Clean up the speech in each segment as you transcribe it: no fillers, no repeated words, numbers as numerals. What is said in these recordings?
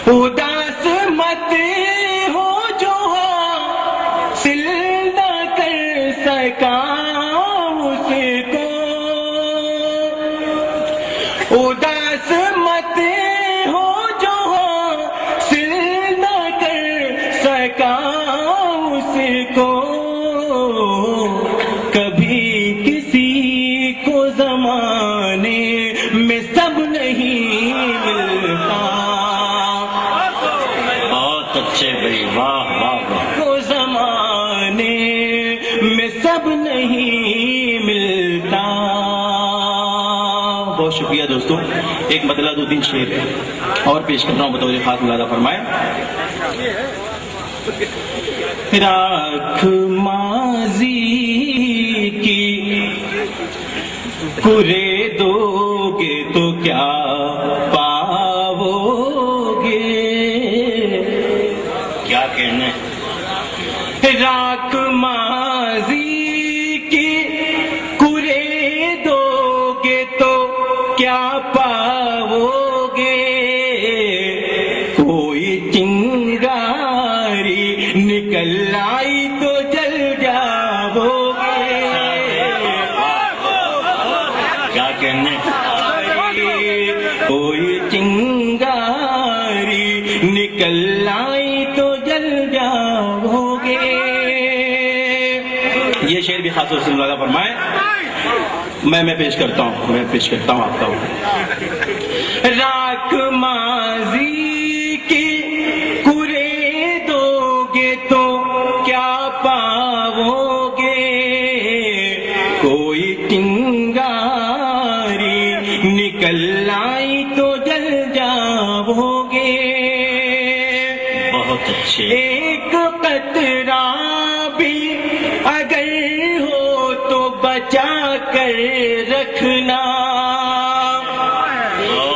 اداس مت ہو جو حاصل نہ کر سکا اس کو، اداس مت ہو جو حاصل نہ کر سکا اس کو، کبھی کسی کو زمانے میں سب نہیں ملتا، بہت اچھے بھائی، واہ واہ واہ. کو زمانے میں سب نہیں ملتا. بہت شکریہ دوستوں. ایک مطلب 2-3 شعر اور پیش کر رہا ہوں بطور خاص ملاحظہ فرمائیں. راکھ ماضی کی کرے دو گے تو کیا پاؤ گے، کیا کہنے. راکھ ماضی کی کرے دو گے تو کیا پاؤ گے، کوئی چنگاری نکل آئی تو جل جاؤ گے، کیا کہنے. کوئی چنگاری نکل آئی تو جل جاؤ گے. یہ شعر بھی خاص طور سے ملاحظہ فرمائیں. میں پیش کرتا ہوں آپ کا. راکھ ماضی کی کرے دو گے تو کیا پاؤ گے، کوئی چنگاری نکل آئی تو جل جاؤ گے. بہت اچھے. ایک قطرہ بھی اگر ہو تو بچا کر رکھنا،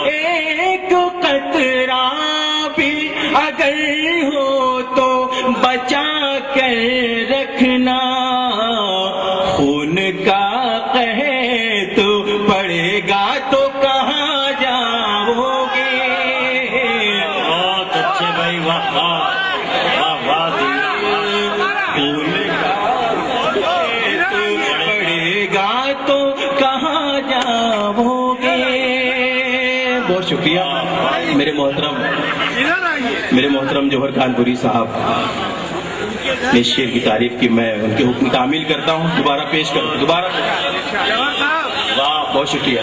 ایک قطرہ بھی اگر ہو تو بچا کر رکھنا، خون کا قحط پڑے گا تو کہاں جاؤ گے. بہت اچھے بھائی، واہ واہ واہ واہ. خون کا پڑے گا تو کہاں جاؤ گے. بہت شکریہ میرے محترم جوہر خان پوری صاحب نے اس شعر کی تعریف کی. میں ان کے حکم تعمیل کرتا ہوں. دوبارہ واہ، بہت شکریہ.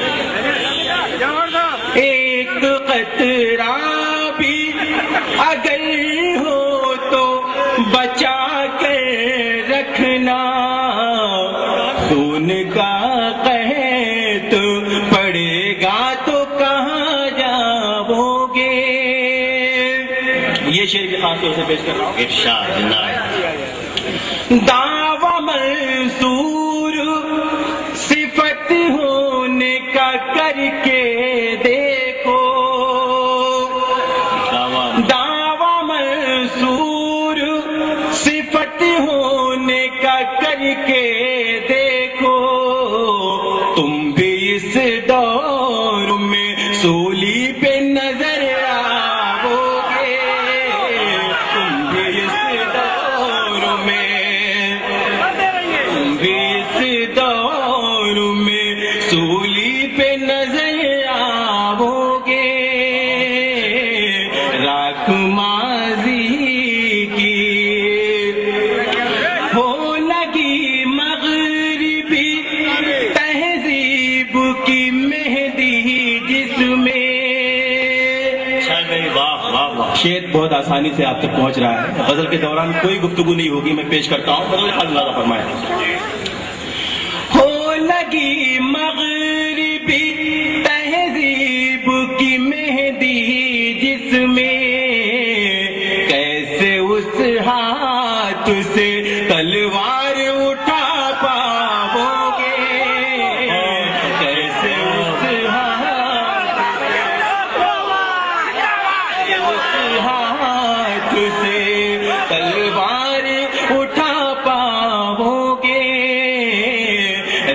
ایک قطرہ بھی اگر ہو تو بچا کر رکھنا، خون کا قحط پڑے گا تو کہاں جاؤ گے. یہ شعر بھی خاص طور سے پیش کر رہا ہوں. ارشاد جناب. دعوی منصور صفت ہونے کا کر کے دیکھو، دعوی منصور صفت ہونے کا کر کے دیکھو، تم بھی اس دور میں سولی پہ نظر آؤ گے، تم بھی اس دور میں سولی پہ نظر آؤ گے. راکھ ماضی کی ہو لگی مغربی تہذیب کی مہندی جس میں. شعر بہت آسانی سے آپ تک پہنچ رہا ہے. غزل کے دوران کوئی گفتگو نہیں ہوگی. میں پیش کرتا ہوں. غزل کا اندازہ فرمائیں. ہو لگی مغربی تہذیب کی مہندی جس میں، کیسے اس ہاتھ سے تلوار اٹھا پاؤ گے، کیسے اس ہاتھ سے تلوار اٹھا پاؤ گے.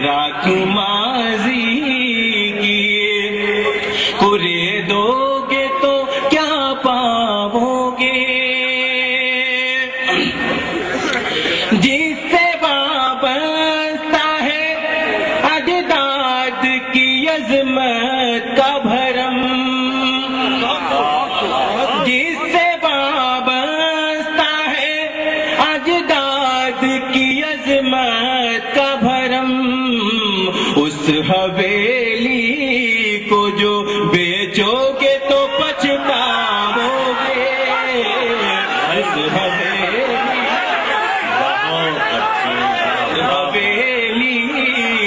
راکھ ماضی کی کرے دو گے تو کیا پاؤ جس سے وابستہ ہے اجداد کی عظمت کا بھرم، جس سے وابستہ ہے اجداد کی عظمت کا بھرم، اس حویلی کو جو بیچو گے تو پچھتاؤ گے، اس حویلی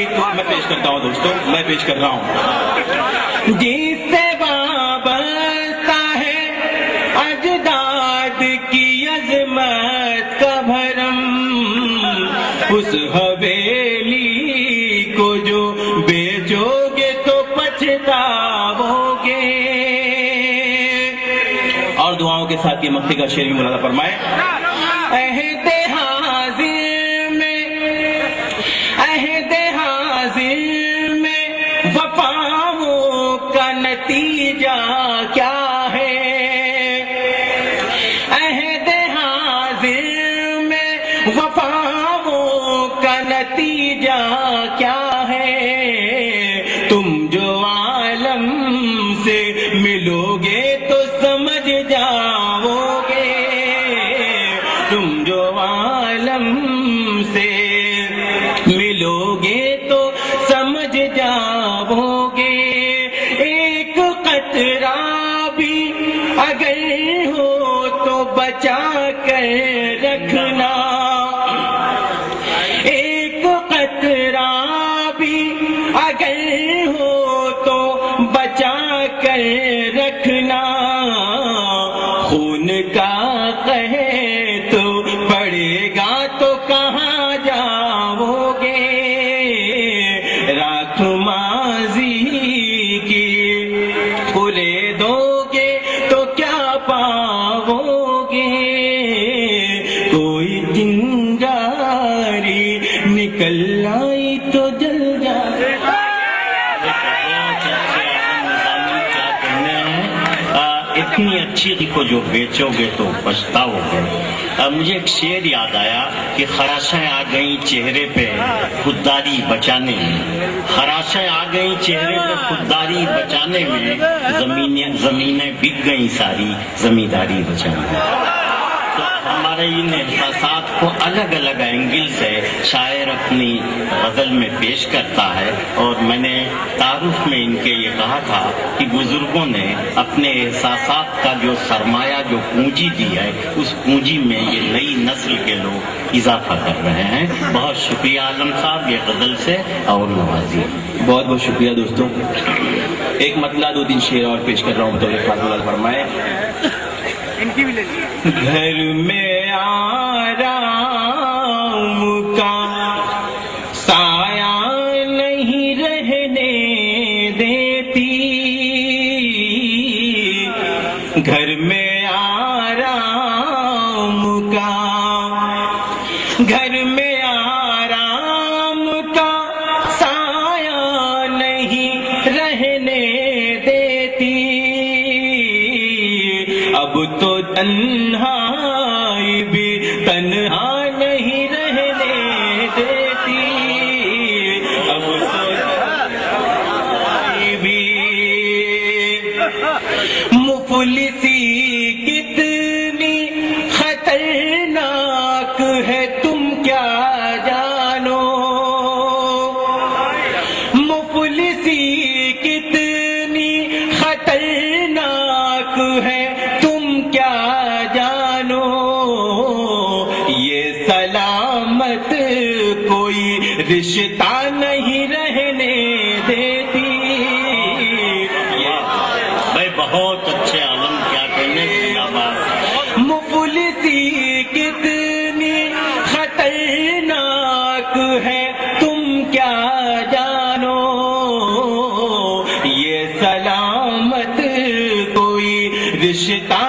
کو میں پیش کرتا ہوں دوستوں، میں پیش کر رہا ہوں، جس سے وابستہ ہے اجداد کی عظمت کا بھرم، اس حویلی کو جو بیچو گے تو پچھتاؤ گے۔ اور دعاؤں کے ساتھ یہ مفتی کا شعر بھی ملاحظہ فرمائے۔ عہد حاضر میں وفاؤں کا نتیجہ کیا ہے، عہد حاضر میں وفاؤں کا نتیجہ کیا ہے، تم جو عالم سے ملو گے تو سمجھ جاؤ گے، تم جو عالم سے ملو گے تو سمجھ جاؤ گے، ایک قطرہ بھی اگر ہو تو بچا کر رکھنا، ایک قطرہ بھی اگر ہو تو بچا کر رکھنا، خون کا قحط تو پڑے گا تو کہاں جاؤ گے، رات ماضی کی کھلے دو گے تو کیا پاؤ گے، کوئی چنگاری نکل آئی تو جل جائے۔ اتنی اچھی کو جو بیچو گے تو پچھتاؤ گے۔ مجھے ایک شعر یاد آیا کہ خراشیں آ گئیں چہرے پہ خودداری بچانے میں، خراشیں آ گئیں چہرے پہ خودداری بچانے میں، زمینیں بک گئیں ساری زمینداری بچانے میں۔ تو ہمارے ان احساسات کو الگ الگ اینگل سے شاعر اپنی غزل میں پیش کرتا ہے، اور میں نے تعارف میں ان کے یہ کہا تھا کہ بزرگوں نے اپنے احساسات کا جو سرمایہ جو پونجی دی ہے، اس پونجی میں یہ نئی نسل کے لوگ اضافہ کر رہے ہیں۔ بہت شکریہ عالم صاحب، یہ غزل سے اور نوازی۔ بہت بہت شکریہ دوستوں۔ ایک مطلع دو تین شعر اور پیش کر رہا ہوں، بطور خاتون فرمائے۔ گھر میں آرام کا سایہ نہیں رہنے دیتی، گھر میں آرام کا، گھر میں آرام کا سایہ نہیں رہنے دیتی، اب تو تنہائی بھی تنہا نہیں رہنے دیتی، اب تو تنہائی بھی، مفلسی کتنی خطرناک ہے تم کیا جانو، مفلسی کتنی خطرناک ہے تم کیا جانو، یہ سلامت کوئی رشتہ نہیں رہنے دیتی۔ بھائی بہت اچھے عالم، کیا کہنے کی بات۔ مفلسی کتنی خطرناک ہے تم کیا جانو، یہ سلامت کوئی رشتہ